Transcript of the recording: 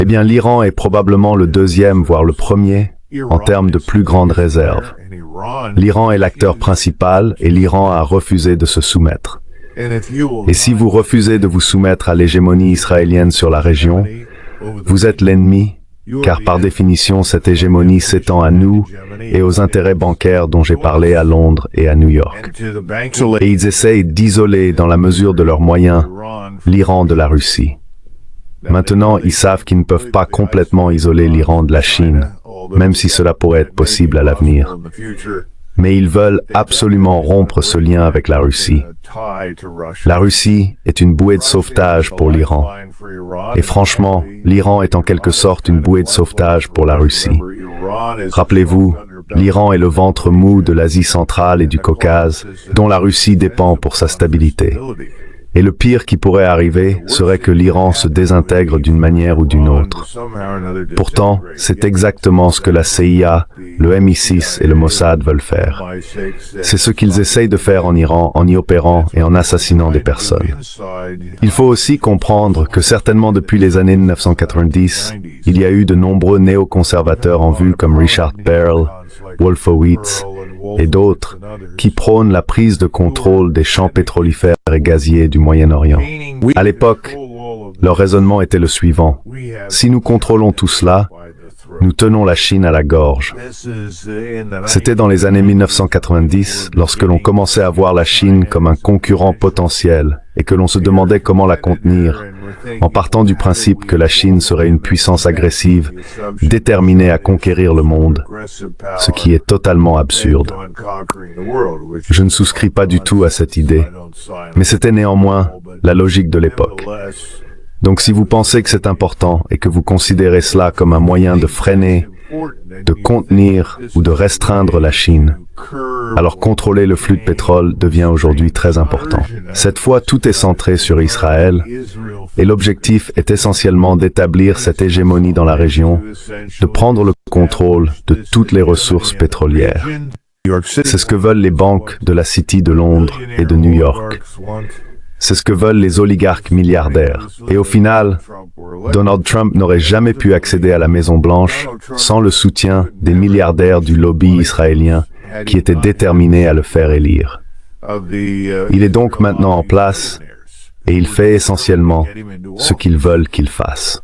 Eh bien, l'Iran est probablement le deuxième, voire le premier, en termes de plus grande réserve. L'Iran est l'acteur principal et l'Iran a refusé de se soumettre. Et si vous refusez de vous soumettre à l'hégémonie israélienne sur la région, vous êtes l'ennemi, car par définition cette hégémonie s'étend à nous et aux intérêts bancaires dont j'ai parlé à Londres et à New York. Et ils essayent d'isoler, dans la mesure de leurs moyens, l'Iran de la Russie. Maintenant, ils savent qu'ils ne peuvent pas complètement isoler l'Iran de la Chine, même si cela pourrait être possible à l'avenir. Mais ils veulent absolument rompre ce lien avec la Russie. La Russie est une bouée de sauvetage pour l'Iran. Et franchement, l'Iran est en quelque sorte une bouée de sauvetage pour la Russie. Rappelez-vous, l'Iran est le ventre mou de l'Asie centrale et du Caucase, dont la Russie dépend pour sa stabilité. Et le pire qui pourrait arriver serait que l'Iran se désintègre d'une manière ou d'une autre. Pourtant, c'est exactement ce que la CIA, le MI6 et le Mossad veulent faire. C'est ce qu'ils essayent de faire en Iran en y opérant et en assassinant des personnes. Il faut aussi comprendre que certainement depuis les années 1990, il y a eu de nombreux néoconservateurs en vue comme Richard Perle, Wolfowitz et d'autres qui prônent la prise de contrôle des champs pétrolifères et gaziers du Moyen-Orient. À l'époque, leur raisonnement était le suivant. Si nous contrôlons tout cela, nous tenons la Chine à la gorge. C'était dans les années 1990, lorsque l'on commençait à voir la Chine comme un concurrent potentiel et que l'on se demandait comment la contenir, en partant du principe que la Chine serait une puissance agressive, déterminée à conquérir le monde, ce qui est totalement absurde. Je ne souscris pas du tout à cette idée, mais c'était néanmoins la logique de l'époque. Donc si vous pensez que c'est important et que vous considérez cela comme un moyen de freiner, de contenir ou de restreindre la Chine, alors contrôler le flux de pétrole devient aujourd'hui très important. Cette fois, tout est centré sur Israël et l'objectif est essentiellement d'établir cette hégémonie dans la région, de prendre le contrôle de toutes les ressources pétrolières. C'est ce que veulent les banques de la City de Londres et de New York. C'est ce que veulent les oligarques milliardaires. Et au final, Donald Trump n'aurait jamais pu accéder à la Maison-Blanche sans le soutien des milliardaires du lobby israélien qui étaient déterminés à le faire élire. Il est donc maintenant en place et il fait essentiellement ce qu'ils veulent qu'il fasse.